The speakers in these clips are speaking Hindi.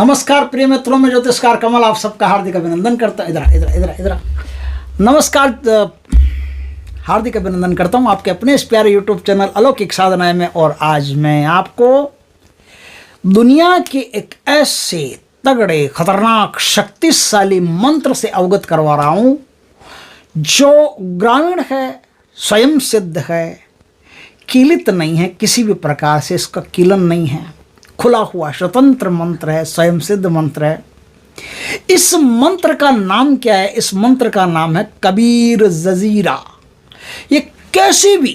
नमस्कार प्रिय मित्रों, में ज्योतिषकार कमल आप सबका हार्दिक अभिनंदन करता इधर नमस्कार, हार्दिक अभिनंदन करता हूं आपके अपने इस प्यारे यूट्यूब चैनल अलौकिक साधनाएं में। और आज मैं आपको दुनिया के एक ऐसे तगड़े खतरनाक शक्तिशाली मंत्र से अवगत करवा रहा हूं जो ग्रामीण है, स्वयं सिद्ध है, कीलित नहीं है, किसी भी प्रकार से इसका कीलन नहीं है, खुला हुआ स्वतंत्र मंत्र है, स्वयं सिद्ध मंत्र है। इस मंत्र का नाम क्या है? इस मंत्र का नाम है कबीर जजीरा। ये कैसे भी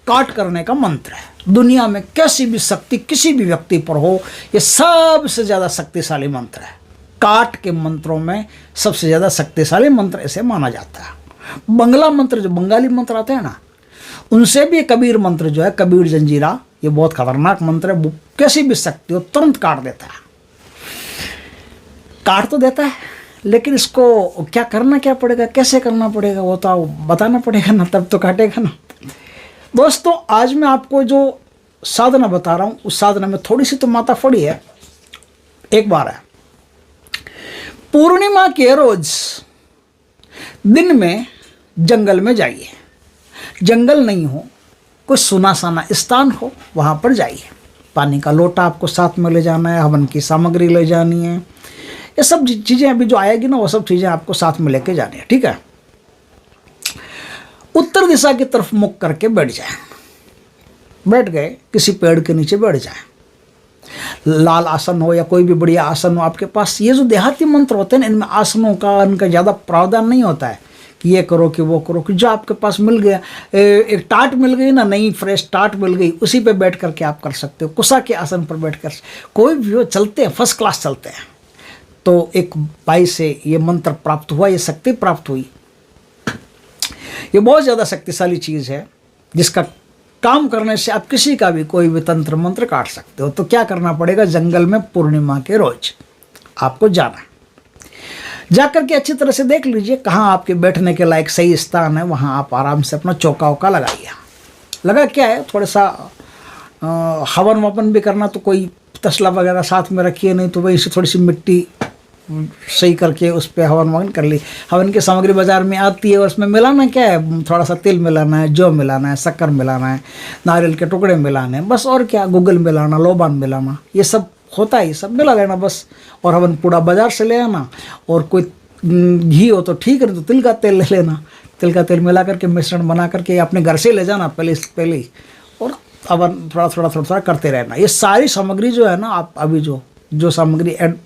काट करने का मंत्र है। दुनिया में कैसी भी शक्ति किसी भी व्यक्ति पर हो, ये सबसे ज़्यादा शक्तिशाली मंत्र है। काट के मंत्रों में सबसे ज़्यादा शक्तिशाली मंत्र इसे माना जाता है। बंगला मंत्र, जो बंगाली मंत्र आते हैं ना, उनसे भी कबीर मंत्र जो है, कबीर जंजीरा, ये बहुत खतरनाक मंत्र है। कैसी भी शक्ति हो तुरंत काट देता है। काट तो देता है, लेकिन इसको क्या करना क्या पड़ेगा, कैसे करना पड़ेगा, वो तो बताना पड़ेगा ना, तब तो काटेगा ना। दोस्तों, आज मैं आपको जो साधना बता रहा हूँ, उस साधना में थोड़ी सी तो माताफड़ी है। एक बार है, पूर्णिमा के रोज दिन में जंगल में जाइए। जंगल नहीं हो, कोई सुनासाना स्थान हो, वहाँ पर जाइए। पानी का लोटा आपको साथ में ले जाना है, हवन की सामग्री ले जानी है। ये सब चीज़ें अभी जो आएगी ना, वो सब चीज़ें आपको साथ में लेके जानी है, ठीक है। उत्तर दिशा की तरफ मुख करके बैठ जाए। बैठ गए, किसी पेड़ के नीचे बैठ जाए। लाल आसन हो या कोई भी बढ़िया आसन हो आपके पास। ये जो देहाती मंत्र होते हैं ना, इनमें आसनों का इनका ज़्यादा प्रावधान नहीं होता है कि ये करो कि वो करो, कि जो आपके पास मिल गया, एक टाट मिल गई ना, नई फ्रेश टाट मिल गई, उसी पे बैठ करके आप कर सकते हो। कुशा के आसन पर बैठ कर कोई भी हो, चलते हैं, फर्स्ट क्लास चलते हैं। तो एक भाई से ये मंत्र प्राप्त हुआ, ये शक्ति प्राप्त हुई। ये बहुत ज़्यादा शक्तिशाली चीज़ है, जिसका काम करने से आप किसी का भी कोई भी तंत्र मंत्र काट सकते हो। तो क्या करना पड़ेगा? जंगल में पूर्णिमा के रोज आपको जाना है। जाकर के अच्छी तरह से देख लीजिए कहाँ आपके बैठने के लायक सही स्थान है। वहाँ आप आराम से अपना चौका वौका लगाइए। लगा क्या है, थोड़ा सा हवन वपन भी करना, तो कोई तसला वगैरह साथ में रखिए, नहीं तो वहीं से थोड़ी सी मिट्टी सही करके उस पर हवन ववन कर ली। हवन की सामग्री बाजार में आती है, और उसमें मिलाना क्या है? थोड़ा सा तिल मिलाना है, जौ मिलाना है, शक्कर मिलाना है, नारियल के टुकड़े मिलाने हैं, बस। और क्या, गुगल मिलाना, लोबान मिलाना, ये सब होता है, ये सब मिला लेना बस। और हवन पूरा बाजार से ले आना। और कोई घी हो तो ठीक है, तो तिल का तेल ले लेना। तिल का तेल मिला करके मिश्रण बना करके अपने घर से ले जाना पहले ही। और हवन थोड़ा करते रहना। ये सारी सामग्री जो है ना, आप अभी जो सामग्री ऐड,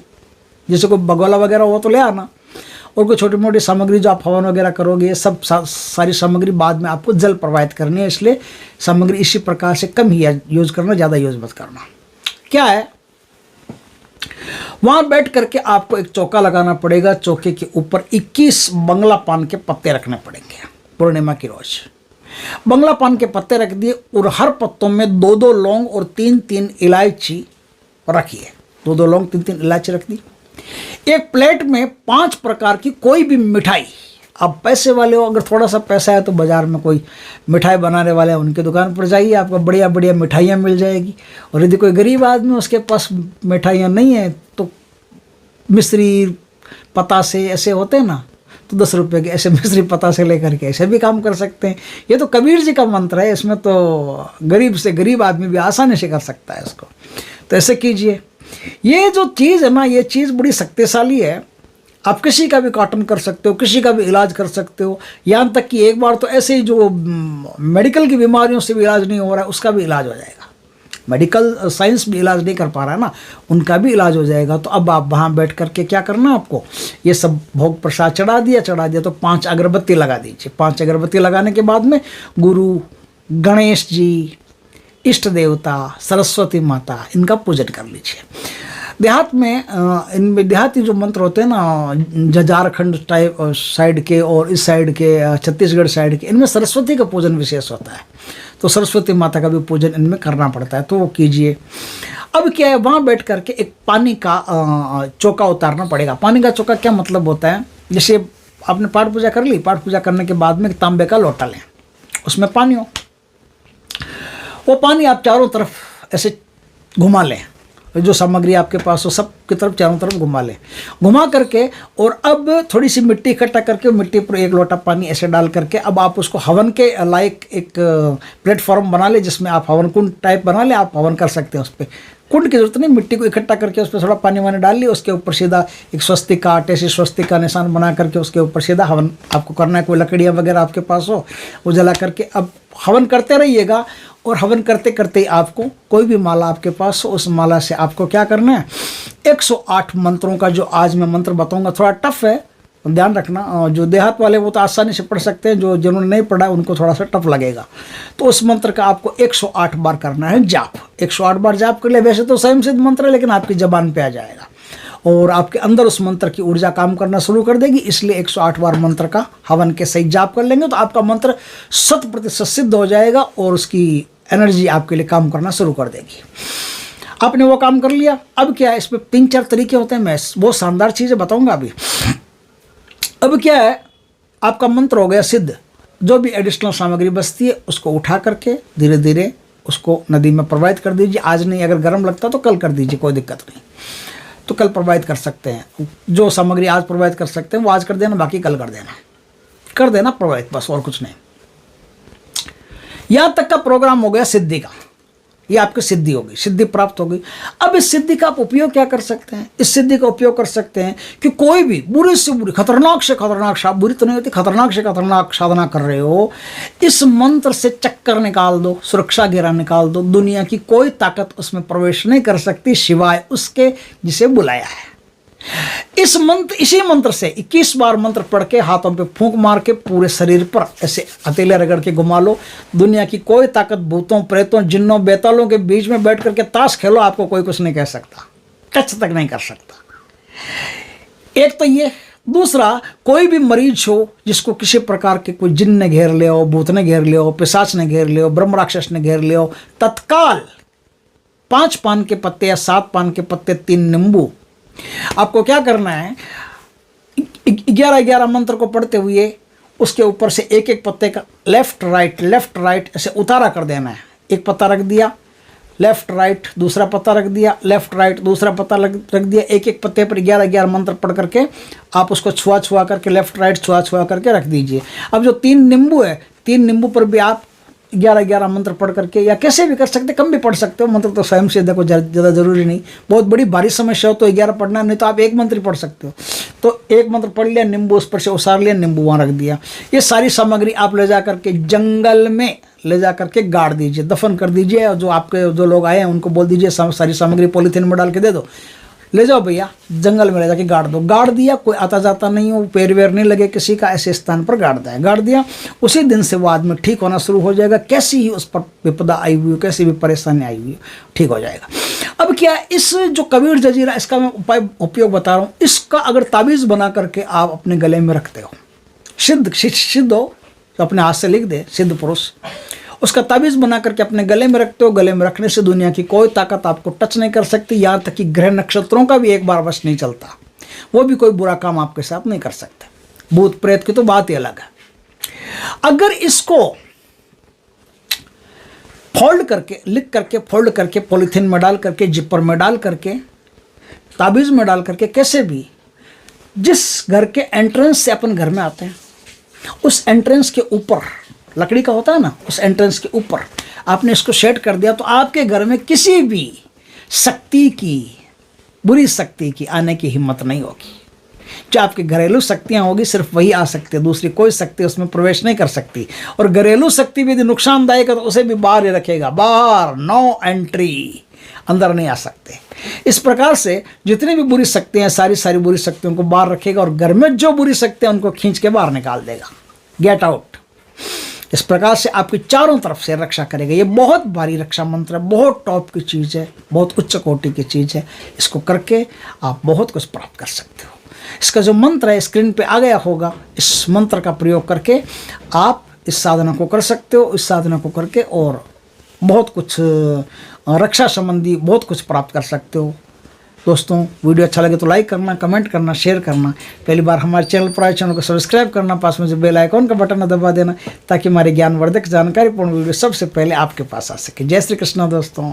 जैसे कोई बगोला वगैरह हो तो ले आना। और कोई छोटी मोटी सामग्री जो आप हवन वगैरह करोगे, ये सब सारी सामग्री बाद में आपको जल प्रवाहित करनी है। इसलिए सामग्री इसी प्रकार से कम ही यूज़ करना, ज़्यादा यूज़ मत करना। क्या है, वहाँ बैठ करके आपको एक चौका लगाना पड़ेगा। चौके के ऊपर 21 बंगला पान के पत्ते रखने पड़ेंगे। पूर्णिमा की रोज बंगला पान के पत्ते रख दिए, और हर पत्तों में 2-2 लौंग और 3-3 इलायची रखिए। 2-2 लौंग, 3-3 इलायची रख दी। एक प्लेट में 5 प्रकार की कोई भी मिठाई, आप पैसे वाले हो, अगर थोड़ा सा पैसा है तो बाजार में कोई मिठाई बनाने वाले हैं, उनकी दुकान पर जाइए, आपको बढ़िया बढ़िया मिठाइयाँ मिल जाएगी। और यदि कोई गरीब आदमी उसके पास मिठाइयाँ नहीं है, तो मिश्री पतासे ऐसे होते हैं ना, तो 10 रुपये के ऐसे मिश्री पतासे लेकर के ऐसे भी काम कर सकते हैं। ये तो कबीर जी का मंत्र है, इसमें तो गरीब से गरीब आदमी भी आसानी से कर सकता है इसको। तो ऐसे कीजिए। ये जो चीज़ है ना, ये चीज़ बड़ी शक्तिशाली है। आप किसी का भी काटन कर सकते हो, किसी का भी इलाज कर सकते हो। यहाँ तक कि एक बार तो ऐसे ही जो मेडिकल की बीमारियों से भी इलाज नहीं हो रहा है, उसका भी इलाज हो जाएगा। मेडिकल साइंस भी इलाज नहीं कर पा रहा है ना, उनका भी इलाज हो जाएगा। तो अब आप वहाँ बैठ करके क्या करना, आपको ये सब भोग प्रसाद चढ़ा दिया तो 5 अगरबत्ती लगा दीजिए। 5 अगरबत्ती लगाने के बाद में गुरु, गणेश जी, इष्ट देवता, सरस्वती माता, इनका पूजन कर लीजिए। देहात में इनमें देहाती जो मंत्र होते हैं ना, झारखंड टाइप साइड के और इस साइड के छत्तीसगढ़ साइड के, इनमें सरस्वती का पूजन विशेष होता है। तो सरस्वती माता का भी पूजन इनमें करना पड़ता है, तो वो कीजिए। अब क्या है, वहाँ बैठ करके एक पानी का चौका उतारना पड़ेगा। पानी का चौका क्या मतलब होता है? जैसे आपने पाठ पूजा कर ली, पाठ पूजा करने के बाद में तांबे का लोटा लें, उसमें पानी हो, वो पानी आप चारों तरफ ऐसे घुमा लें। जो सामग्री आपके पास हो सब की तरफ चारों तरफ घुमा लें, घुमा करके और अब थोड़ी सी मिट्टी इकट्ठा करके मिट्टी पर 1 लोटा पानी ऐसे डाल करके अब आप उसको हवन के लायक एक प्लेटफॉर्म बना ले, जिसमें आप हवन कुंड टाइप बना ले, आप हवन कर सकते हैं उस पर। कुंड की जरूरत नहीं, मिट्टी को इकट्ठा करके उस पर थोड़ा पानी वानी डाल लिया, उसके ऊपर सीधा एक स्वस्तिका, आटे से स्वस्तिका निशान बना करके उसके ऊपर सीधा हवन आपको करना है। कोई लकड़ियाँ वगैरह आपके पास हो वो जला करके अब हवन करते रहिएगा। और हवन करते करते आपको कोई भी माला आपके पास हो, उस माला से आपको क्या करना है, 108 मंत्रों का जो आज मैं मंत्र बताऊंगा थोड़ा टफ है, ध्यान रखना। जो देहात वाले वो तो आसानी से पढ़ सकते हैं, जो जिन्होंने नहीं पढ़ा है उनको थोड़ा सा टफ लगेगा। तो उस मंत्र का आपको 108 बार करना है जाप। 108 बार जाप कर ले, वैसे तो स्वयं सिद्ध मंत्र है लेकिन आपकी जबान पे आ जाएगा और आपके अंदर उस मंत्र की ऊर्जा काम करना शुरू कर देगी, इसलिए 108 बार मंत्र का हवन के सही जाप कर लेंगे तो आपका मंत्र 100% सिद्ध हो जाएगा और उसकी एनर्जी आपके लिए काम करना शुरू कर देगी। आपने वो काम कर लिया। अब क्या है, इसमें 3-4 तरीके होते हैं, मैं बहुत शानदार चीज़ें बताऊंगा अभी। अब क्या है, आपका मंत्र हो गया सिद्ध। जो भी एडिशनल सामग्री बचती है उसको उठा करके धीरे धीरे उसको नदी में प्रवाहित कर दीजिए। आज नहीं, अगर गर्म लगता तो कल कर दीजिए, कोई दिक्कत नहीं, तो कल प्रवाहित कर सकते हैं। जो सामग्री आज प्रवाहित कर सकते हैं वो आज कर देना, बाकी कल कर देना प्रवाहित, बस और कुछ नहीं। यहां तक का प्रोग्राम हो गया सिद्धि का, ये आपकी सिद्धि होगी, सिद्धि प्राप्त होगी। अब इस सिद्धि का आप उपयोग क्या कर सकते हैं, इस सिद्धि का उपयोग कर सकते हैं कि कोई भी बुरी से बुरी, खतरनाक से खतरनाक, बुरी तो नहीं होती, खतरनाक से खतरनाक साधना कर रहे हो, इस मंत्र से चक्कर निकाल दो, सुरक्षा घेरा निकाल दो। दुनिया की कोई ताकत उसमें प्रवेश नहीं कर सकती सिवाय उसके जिसे बुलाया है। इसी मंत्र से 21 बार मंत्र पढ़ के हाथों पे फूंक मार के पूरे शरीर पर ऐसे हथेले रगड़ के घुमा लो। दुनिया की कोई ताकत, भूतों, प्रेतों, जिन्नों, बेतालों के बीच में बैठ करके ताश खेलो, आपको कोई कुछ नहीं कह सकता, टच तक नहीं कर सकता। एक तो ये। दूसरा, कोई भी मरीज हो जिसको किसी प्रकार के कोई जिन्न ने घेर लिया हो, भूत ने घेर लिया हो, पिशाच ने घेर लिया हो, ब्रह्म राक्षस ने घेर लिया हो, तत्काल 5 पान के पत्ते या 7 पान के पत्ते, 3 नींबू, आपको क्या करना है, 11-11 मंत्र को पढ़ते हुए उसके ऊपर से एक एक पत्ते का लेफ्ट राइट ऐसे उतारा कर देना है। एक पत्ता रख दिया, लेफ्ट राइट, दूसरा पत्ता रख दिया, लेफ्ट राइट, दूसरा पत्ता रख दिया। एक एक पत्ते पर 11-11 मंत्र पढ़ करके आप उसको छुआ करके लेफ्ट राइट छुआ करके रख दीजिए। अब जो 3 नींबू है, 3 नींबू पर भी आप 11-11 मंत्र पढ़ करके, या कैसे भी कर सकते, कम भी पढ़ सकते हो, मंत्र तो स्वयं से देखो ज़्यादा जरूरी नहीं। बहुत बड़ी भारी समस्या हो तो 11 पढ़ना, नहीं तो आप एक मंत्र पढ़ सकते हो। तो एक मंत्र पढ़ लिया, नींबू उस पर से उसार लिया, नींबू वहाँ रख दिया। ये सारी सामग्री आप ले जा करके जंगल में ले जा करके गाड़ दीजिए, दफन कर दीजिए। और जो आपके जो लोग आए हैं उनको बोल दीजिए सारी सामग्री पॉलीथीन में डाल के दे दो, ले जाओ भैया जंगल में ले जाके गाड़ दो। गाड़ दिया, कोई आता जाता नहीं हो, पैर वेर नहीं लगे किसी का, ऐसे स्थान पर गाड़ दिया। उसी दिन से वो आदमी ठीक होना शुरू हो जाएगा। कैसी ही उस पर विपदा आई हुई हो, कैसी भी परेशानी आई हुई हो, ठीक हो जाएगा। अब क्या, इस जो कबीर जजीरा, इसका मैं उपयोग बता रहा हूँ, इसका अगर ताबीज़ बना करके आप अपने गले में रखते हो, सिद्ध हो तो अपने हाथ से लिख दे, सिद्ध पुरुष, उसका ताबीज़ बना करके अपने गले में रखते हो। गले में रखने से दुनिया की कोई ताकत आपको टच नहीं कर सकती, यहाँ तक कि ग्रह नक्षत्रों का भी एक बार वश नहीं चलता, वो भी कोई बुरा काम आपके साथ नहीं कर सकते। भूत प्रेत की तो बात ही अलग है। अगर इसको फोल्ड करके, लिख करके, फोल्ड करके, पॉलीथीन में डाल करके, जिपर में डाल करके, ताबीज़ में डाल करके, कैसे भी जिस घर के एंट्रेंस से अपन घर में आते हैं उस एंट्रेंस के ऊपर, लकड़ी का होता है ना, उस एंट्रेंस के ऊपर आपने इसको सेट कर दिया, तो आपके घर में किसी भी शक्ति की, बुरी शक्ति की आने की हिम्मत नहीं होगी। जो आपकी घरेलू शक्तियाँ होगी सिर्फ वही आ सकती है, दूसरी कोई शक्ति उसमें प्रवेश नहीं कर सकती। और घरेलू शक्ति भी यदि नुकसानदायक है तो उसे भी बाहर ही रखेगा, बाहर, नो एंट्री, अंदर नहीं आ सकते। इस प्रकार से जितनी भी बुरी शक्तियाँ, सारी बुरी शक्तियों को बाहर रखेगा और घर में जो बुरी शक्तियाँ उनको खींच के बाहर निकाल देगा, गेट आउट। इस प्रकार से आपकी चारों तरफ से रक्षा करेगा। ये बहुत भारी रक्षा मंत्र है, बहुत टॉप की चीज़ है, बहुत उच्च कोटि की चीज़ है। इसको करके आप बहुत कुछ प्राप्त कर सकते हो। इसका जो मंत्र है स्क्रीन पे आ गया होगा, इस मंत्र का प्रयोग करके आप इस साधना को कर सकते हो। इस साधना को करके और बहुत कुछ रक्षा संबंधी बहुत कुछ प्राप्त कर सकते हो। दोस्तों, वीडियो अच्छा लगे तो लाइक करना, कमेंट करना, शेयर करना। पहली बार हमारे चैनल पर आए, चैनल को सब्सक्राइब करना, पास में जो बेल आइकॉन का बटन दबा देना, ताकि हमारे ज्ञानवर्धक जानकारीपूर्ण वीडियो सबसे पहले आपके पास आ सके। जय श्री कृष्ण दोस्तों।